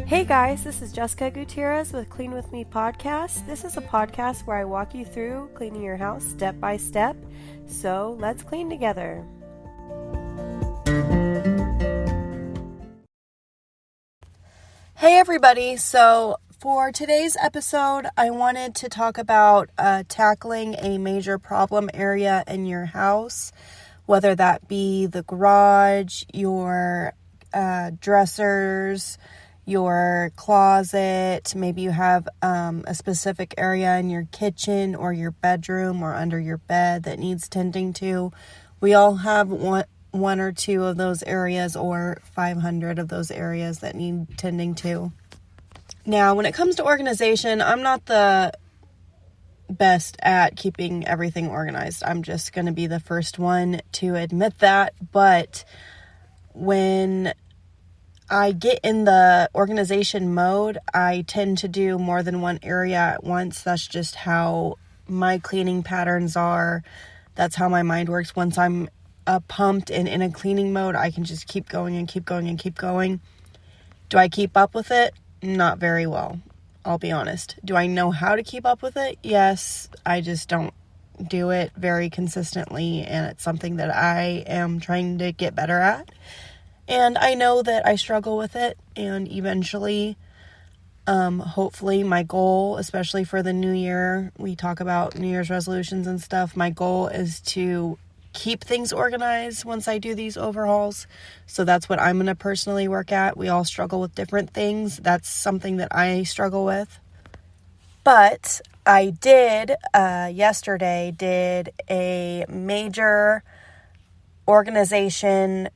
Hey guys, this is Jessica Gutierrez with Clean With Me podcast. This is a podcast where I walk you through cleaning your house step by step. So let's clean together. Hey everybody, so for today's episode, I wanted to talk about tackling a major problem area in your house, whether that be the garage, your dressers, your closet. Maybe you have a specific area in your kitchen or your bedroom or under your bed that needs tending to. We all have one or two of those areas or 500 of those areas that need tending to. Now, when it comes to organization, I'm not the best at keeping everything organized. I'm just going to be the first one to admit that. But when I get in the organization mode, I tend to do more than one area at once. That's just how my cleaning patterns are. That's how my mind works. Once I'm pumped and in a cleaning mode, I can just keep going and keep going and keep going. Do I keep up with it? Not very well, I'll be honest. Do I know how to keep up with it? Yes, I just don't do it very consistently, and it's something that I am trying to get better at. And I know that I struggle with it, and eventually, hopefully my goal, especially for the new year, we talk about New Year's resolutions and stuff. My goal is to keep things organized once I do these overhauls. So that's what I'm going to personally work at. We all struggle with different things. That's something that I struggle with. But I did, yesterday, did a major organization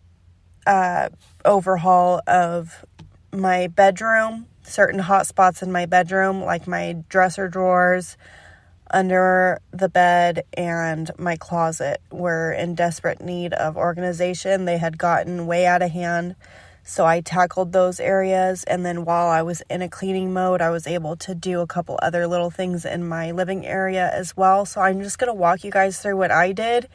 overhaul of my bedroom, certain hot spots in my bedroom, like my dresser drawers, under the bed, and my closet were in desperate need of organization. They had gotten way out of hand, so I tackled those areas, and then while I was in a cleaning mode, I was able to do a couple other little things in my living area as well. So I'm just going to walk you guys through what I did.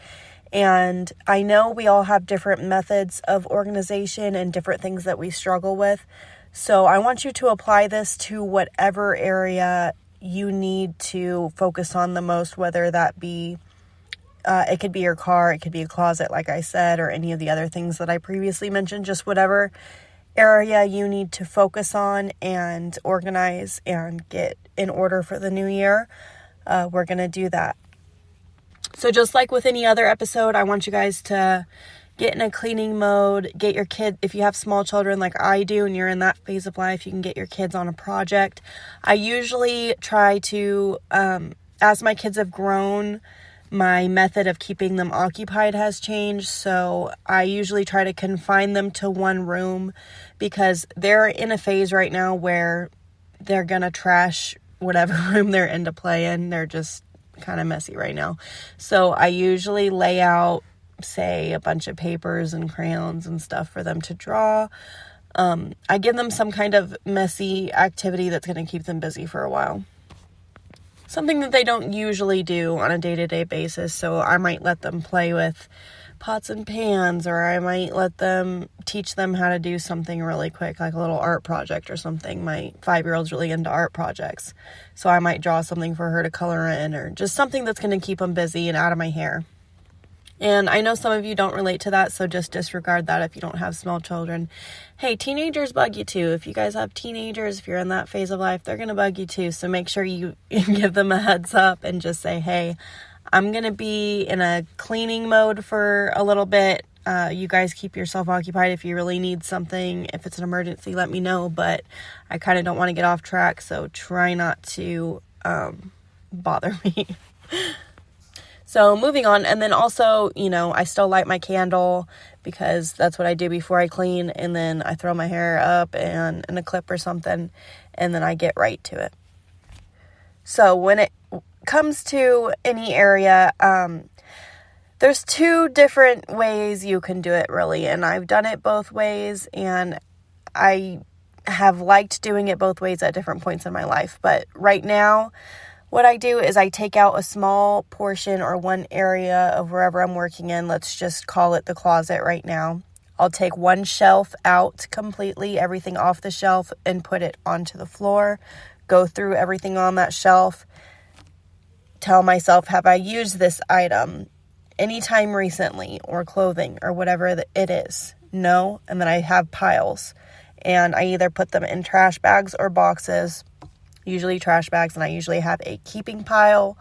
And I know we all have different methods of organization and different things that we struggle with. So I want you to apply this to whatever area you need to focus on the most, whether that be, it could be your car, it could be a closet, like I said, or any of the other things that I previously mentioned. Just whatever area you need to focus on and organize and get in order for the new year, we're going to do that. So just like with any other episode, I want you guys to get in a cleaning mode, get your kid, if you have small children like I do and you're in that phase of life, you can get your kids on a project. I usually try to, as my kids have grown, my method of keeping them occupied has changed. So I usually try to confine them to one room because they're in a phase right now where they're going to trash whatever room they're in to play in. They're just kind of messy right now. So I usually lay out, say, a bunch of papers and crayons and stuff for them to draw. I give them some kind of messy activity that's going to keep them busy for a while. Something that they don't usually do on a day-to-day basis. So I might let them play with pots and pans, or I might teach them how to do something really quick, like a little art project or something. My 5-year-old's really into art projects, so I might draw something for her to color in, or just something that's going to keep them busy and out of my hair. And I know some of you don't relate to that, so just disregard that if you don't have small children. Hey, teenagers bug you too. If you guys have teenagers, if you're in that phase of life, they're going to bug you too. So make sure you give them a heads up and just say, hey, I'm going to be in a cleaning mode for a little bit. You guys keep yourself occupied. If you really need something, if it's an emergency, let me know. But I kind of don't want to get off track, so try not to bother me. So moving on, and then also, I still light my candle because that's what I do before I clean, and then I throw my hair up and in a clip or something, and then I get right to it. So when it comes to any area, there's two different ways you can do it, really, and I've done it both ways, and I have liked doing it both ways at different points in my life. But right now, what I do is I take out a small portion or one area of wherever I'm working in. Let's just call it the closet right now. I'll take one shelf out completely, everything off the shelf, and put it onto the floor. Go through everything on that shelf. Tell myself, have I used this item anytime recently, or clothing, or whatever it is? No. And then I have piles. And I either put them in trash bags or boxes, usually trash bags. And I usually have a keeping pile,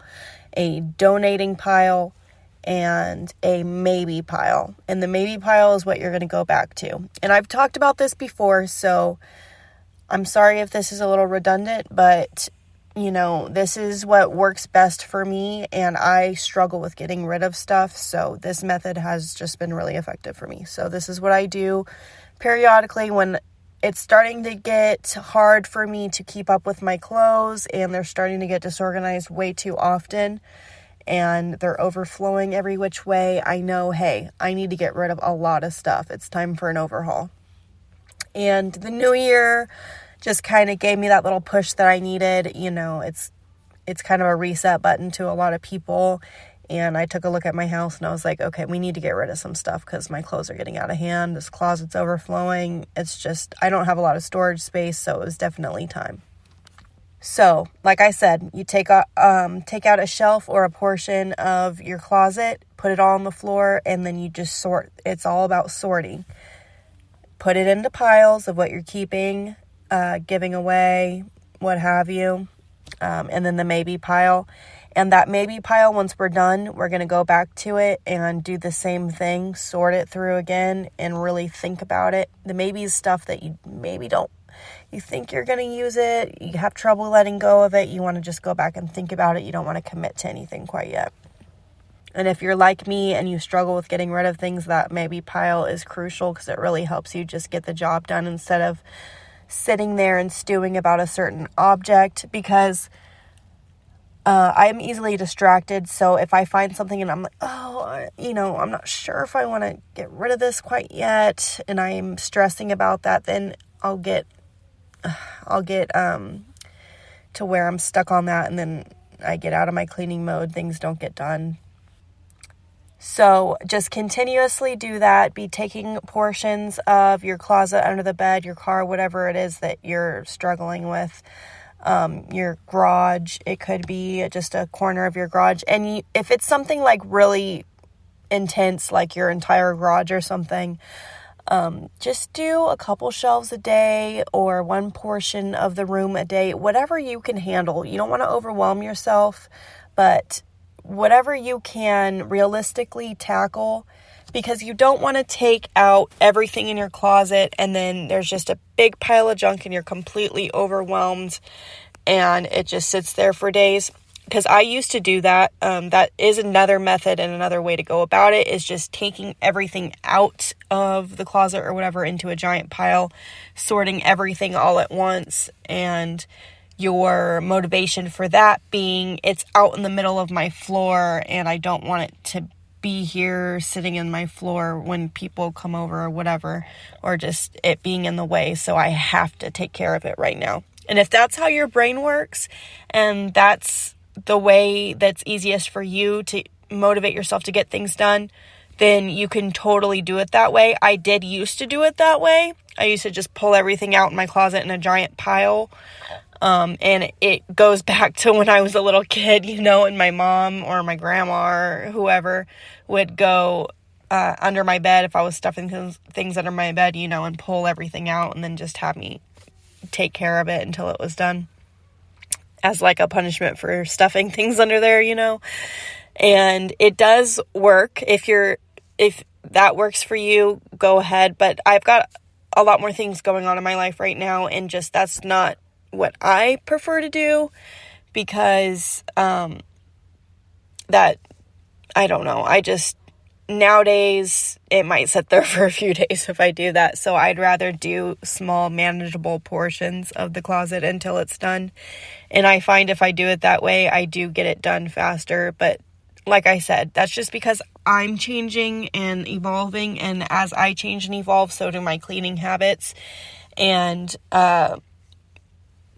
a donating pile, and a maybe pile. And the maybe pile is what you're going to go back to. And I've talked about this before, so I'm sorry if this is a little redundant, but this is what works best for me, and I struggle with getting rid of stuff, so this method has just been really effective for me. So this is what I do periodically when it's starting to get hard for me to keep up with my clothes, and they're starting to get disorganized way too often, and they're overflowing every which way. I know, hey, I need to get rid of a lot of stuff. It's time for an overhaul. And the new year just kind of gave me that little push that I needed. It's kind of a reset button to a lot of people. And I took a look at my house and I was like, okay, we need to get rid of some stuff because my clothes are getting out of hand. This closet's overflowing. It's just, I don't have a lot of storage space, so it was definitely time. So, like I said, you take out a shelf or a portion of your closet, put it all on the floor, and then you just sort. It's all about sorting. Put it into piles of what you're keeping, giving away, what have you, and then the maybe pile. And that maybe pile, once we're done, we're going to go back to it and do the same thing, sort it through again, and really think about it. The maybe is stuff that you maybe don't. You think you're going to use it, you have trouble letting go of it, you want to just go back and think about it, you don't want to commit to anything quite yet. And if you're like me and you struggle with getting rid of things, that maybe pile is crucial because it really helps you just get the job done instead of sitting there and stewing about a certain object, because I'm easily distracted. So if I find something and I'm like, I'm not sure if I want to get rid of this quite yet, and I'm stressing about that, then I'll get to where I'm stuck on that, and then I get out of my cleaning mode. Things don't get done. So just continuously do that. Be taking portions of your closet, under the bed, your car, whatever it is that you're struggling with. Your garage, it could be just a corner of your garage. And if it's something like really intense, like your entire garage or something, just do a couple shelves a day or one portion of the room a day, whatever you can handle. You don't want to overwhelm yourself, but whatever you can realistically tackle, because you don't want to take out everything in your closet and then there's just a big pile of junk and you're completely overwhelmed and it just sits there for days. Because I used to do that. That is another method, and another way to go about it is just taking everything out of the closet or whatever into a giant pile, sorting everything all at once, and your motivation for that being, it's out in the middle of my floor and I don't want it to be here sitting in my floor when people come over or whatever, or just it being in the way, so I have to take care of it right now. And if that's how your brain works, and that's the way that's easiest for you to motivate yourself to get things done, then you can totally do it that way. I did used to do it that way. I used to just pull everything out in my closet in a giant pile. And it goes back to when I was a little kid, and my mom or my grandma or whoever would go under my bed if I was stuffing things under my bed, and pull everything out and then just have me take care of it until it was done, as like a punishment for stuffing things under there, and it does work. If that works for you, go ahead. But I've got a lot more things going on in my life right now, and just that's not what I prefer to do, because I don't know, nowadays it might sit there for a few days if I do that, so I'd rather do small manageable portions of the closet until it's done. And I find if I do it that way, I do get it done faster. But like I said, that's just because I'm changing and evolving, and as I change and evolve, so do my cleaning habits. And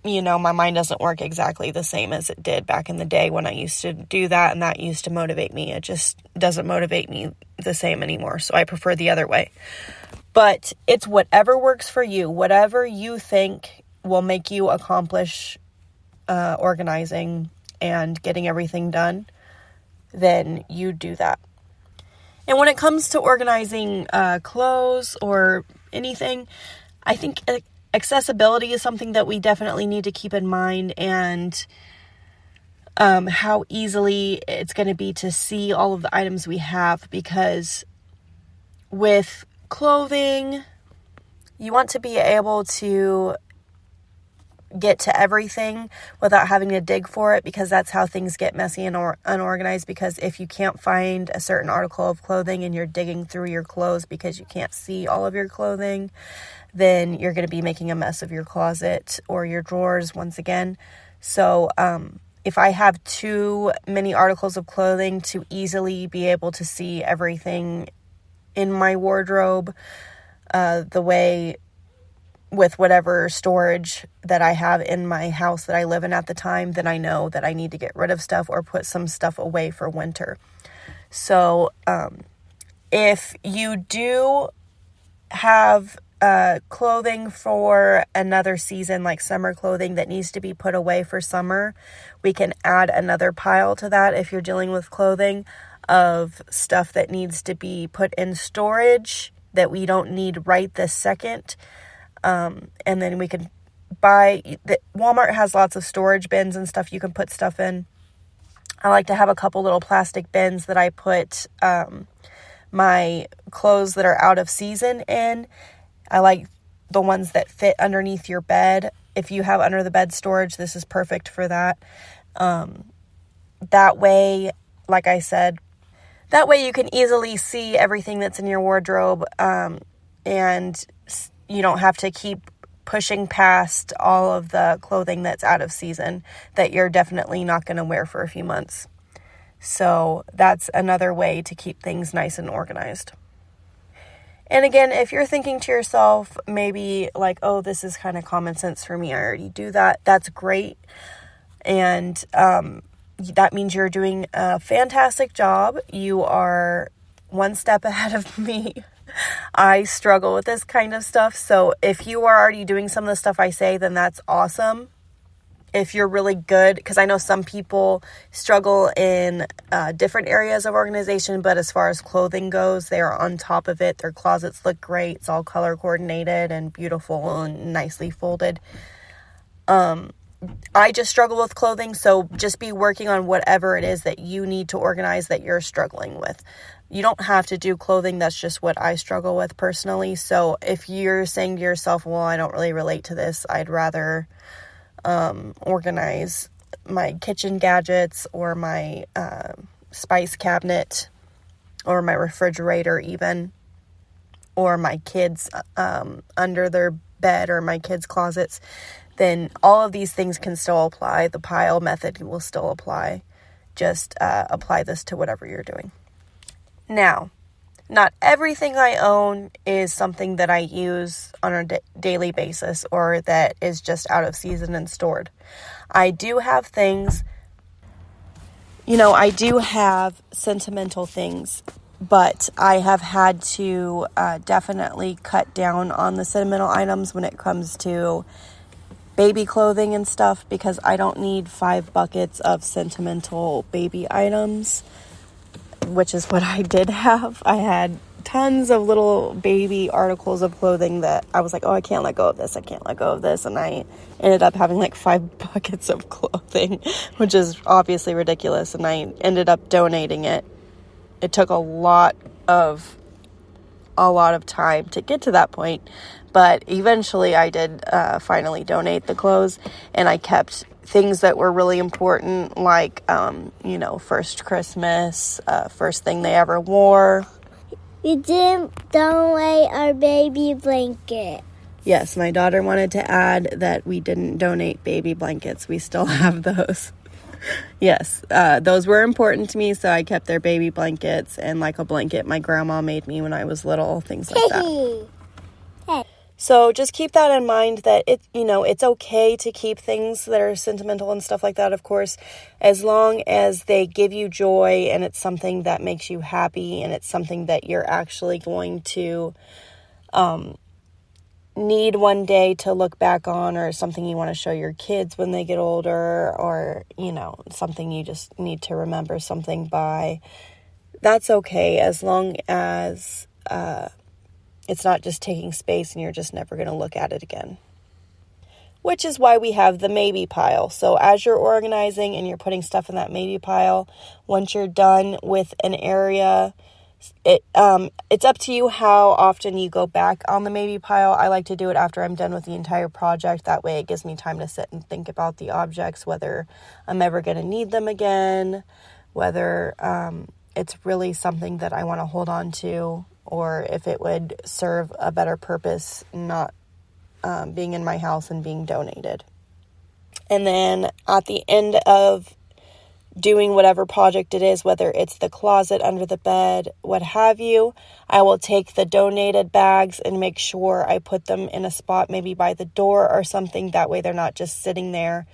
my mind doesn't work exactly the same as it did back in the day when I used to do that, and that used to motivate me. It just doesn't motivate me the same anymore, so I prefer the other way. But it's whatever works for you, whatever you think will make you accomplish organizing and getting everything done, then you do that. And when it comes to organizing clothes or anything, I think accessibility is something that we definitely need to keep in mind, and how easily it's going to be to see all of the items we have, because with clothing, you want to be able to get to everything without having to dig for it, because that's how things get messy and unorganized. Because if you can't find a certain article of clothing and you're digging through your clothes because you can't see all of your clothing, then you're going to be making a mess of your closet or your drawers once again. So if I have too many articles of clothing to easily be able to see everything in my wardrobe the way with whatever storage that I have in my house that I live in at the time, then I know that I need to get rid of stuff or put some stuff away for winter. So if you do have clothing for another season, like summer clothing that needs to be put away for summer, we can add another pile to that if you're dealing with clothing of stuff that needs to be put in storage that we don't need right this second. And then we can Walmart has lots of storage bins and stuff you can put stuff in. I like to have a couple little plastic bins that I put my clothes that are out of season in. I like the ones that fit underneath your bed. If you have under the bed storage, this is perfect for that. That way, like I said, that way you can easily see everything that's in your wardrobe, and you don't have to keep pushing past all of the clothing that's out of season that you're definitely not going to wear for a few months. So that's another way to keep things nice and organized. And again, if you're thinking to yourself, maybe like, oh, this is kind of common sense for me, I already do that, that's great. And that means you're doing a fantastic job. You are one step ahead of me. I struggle with this kind of stuff. So if you are already doing some of the stuff I say, then that's awesome. If you're really good, because I know some people struggle in different areas of organization, but as far as clothing goes, they are on top of it. Their closets look great. It's all color coordinated and beautiful and nicely folded. I just struggle with clothing, so just be working on whatever it is that you need to organize that you're struggling with. You don't have to do clothing. That's just what I struggle with personally. So if you're saying to yourself, well, I don't really relate to this, I'd rather organize my kitchen gadgets or my spice cabinet or my refrigerator even, or my kids under their bed or my kids' closets, then all of these things can still apply. The pile method will still apply. Just apply this to whatever you're doing. Now, not everything I own is something that I use on a daily basis or that is just out of season and stored. I do have things, I do have sentimental things, but I have had to definitely cut down on the sentimental items when it comes to baby clothing and stuff, because I don't need 5 buckets of sentimental baby items, which is what I did have. I had tons of little baby articles of clothing that I was like, oh, I can't let go of this. I can't let go of this. And I ended up having like 5 buckets of clothing, which is obviously ridiculous. And I ended up donating it. It took a lot of time to get to that point. But eventually I did finally donate the clothes, and I kept things that were really important, like, first Christmas, first thing they ever wore. We didn't donate our baby blanket. Yes, my daughter wanted to add that we didn't donate baby blankets. We still have those. Yes, those were important to me, so I kept their baby blankets and like a blanket my grandma made me when I was little, things like that. Hey. So just keep that in mind, that it's okay to keep things that are sentimental and stuff like that, of course, as long as they give you joy and it's something that makes you happy and it's something that you're actually going to need one day to look back on, or something you want to show your kids when they get older, or, something you just need to remember something by, that's okay, as long as it's not just taking space and you're just never going to look at it again. Which is why we have the maybe pile. So as you're organizing and you're putting stuff in that maybe pile, once you're done with an area, it's up to you how often you go back on the maybe pile. I like to do it after I'm done with the entire project. That way it gives me time to sit and think about the objects, whether I'm ever going to need them again, whether it's really something that I want to hold on to, or if it would serve a better purpose, not being in my house and being donated. And then at the end of doing whatever project it is, whether it's the closet, under the bed, what have you, I will take the donated bags and make sure I put them in a spot, maybe by the door or something. That way they're not just sitting there.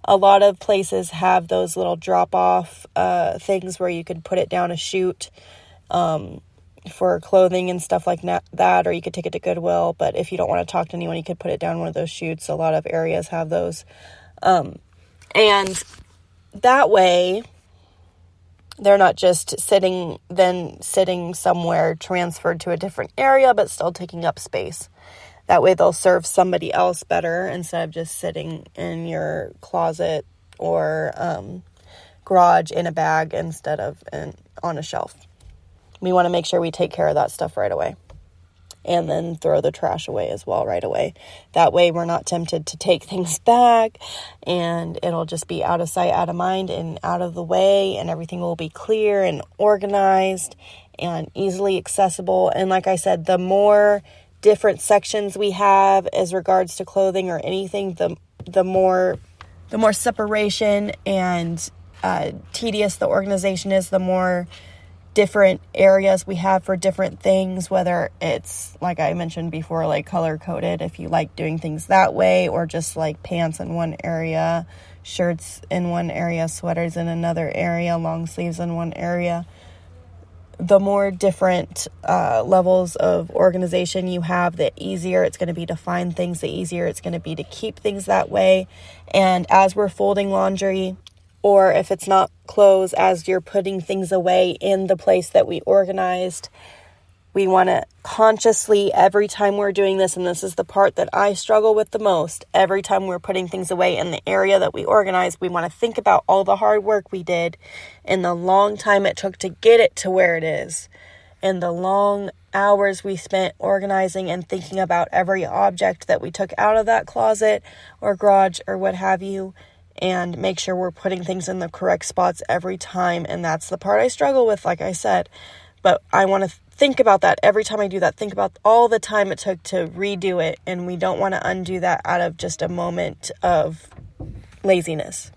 A lot of places have those little drop-off things where you could put it down a chute for clothing and stuff like that, or you could take it to Goodwill. But if you don't want to talk to anyone, you could put it down one of those chutes. A lot of areas have those. And that way, they're not just sitting somewhere transferred to a different area, but still taking up space. That way they'll serve somebody else better instead of just sitting in your closet or garage in a bag instead of on a shelf. We want to make sure we take care of that stuff right away. And then throw the trash away as well right away. That way we're not tempted to take things back, and it'll just be out of sight, out of mind, and out of the way, and everything will be clear and organized and easily accessible. And like I said, the more different sections we have as regards to clothing or anything, the more separation and tedious the organization is, the more different areas we have for different things, whether it's, like I mentioned before, like color-coded, if you like doing things that way, or just like pants in one area, shirts in one area, sweaters in another area, long sleeves in one area. The more different levels of organization you have, the easier it's going to be to find things, the easier it's going to be to keep things that way. And as we're folding laundry, or if it's not clothes, as you're putting things away in the place that we organized, we want to consciously, every time we're doing this, and this is the part that I struggle with the most, every time we're putting things away in the area that we organized, we want to think about all the hard work we did and the long time it took to get it to where it is, and the long hours we spent organizing and thinking about every object that we took out of that closet or garage or what have you, and make sure we're putting things in the correct spots every time. And that's the part I struggle with, like I said. But I want to think about that every time I do that. Think about all the time it took to redo it. And we don't want to undo that out of just a moment of laziness.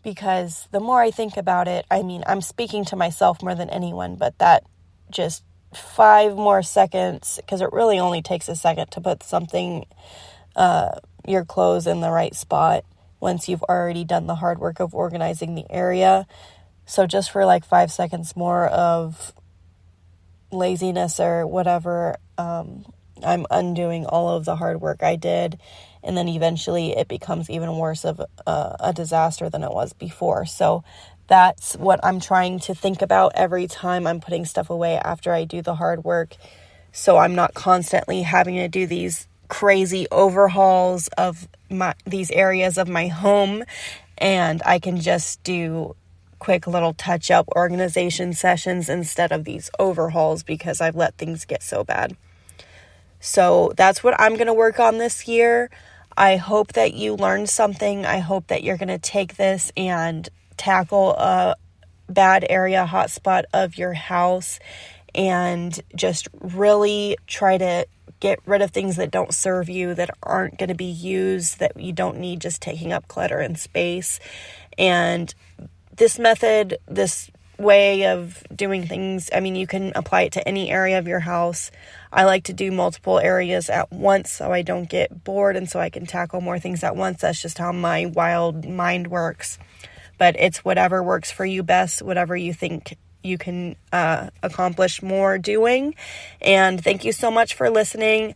Because the more I think about it, I mean, I'm speaking to myself more than anyone, but that just 5 more seconds, because it really only takes a second to put something, your clothes in the right spot, once you've already done the hard work of organizing the area. So just for like 5 seconds more of laziness or whatever, I'm undoing all of the hard work I did. And then eventually it becomes even worse of a disaster than it was before. So that's what I'm trying to think about every time I'm putting stuff away after I do the hard work. So I'm not constantly having to do these crazy overhauls of these areas of my home, and I can just do quick little touch-up organization sessions instead of these overhauls, because I've let things get so bad. So that's what I'm going to work on this year. I hope that you learned something. I hope that you're going to take this and tackle a bad area hotspot of your house and just really try to get rid of things that don't serve you, that aren't going to be used, that you don't need, just taking up clutter and space. And this method, this way of doing things, I mean, you can apply it to any area of your house. I like to do multiple areas at once so I don't get bored and so I can tackle more things at once. That's just how my wild mind works. But it's whatever works for you best, whatever you think you can accomplish more doing. And thank you so much for listening.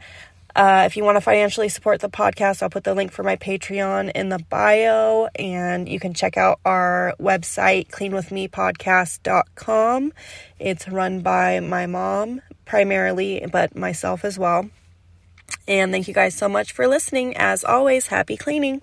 If you want to financially support the podcast, I'll put the link for my Patreon in the bio, and you can check out our website, cleanwithmepodcast.com. It's run by my mom primarily, but myself as well. And thank you guys so much for listening. As always, happy cleaning.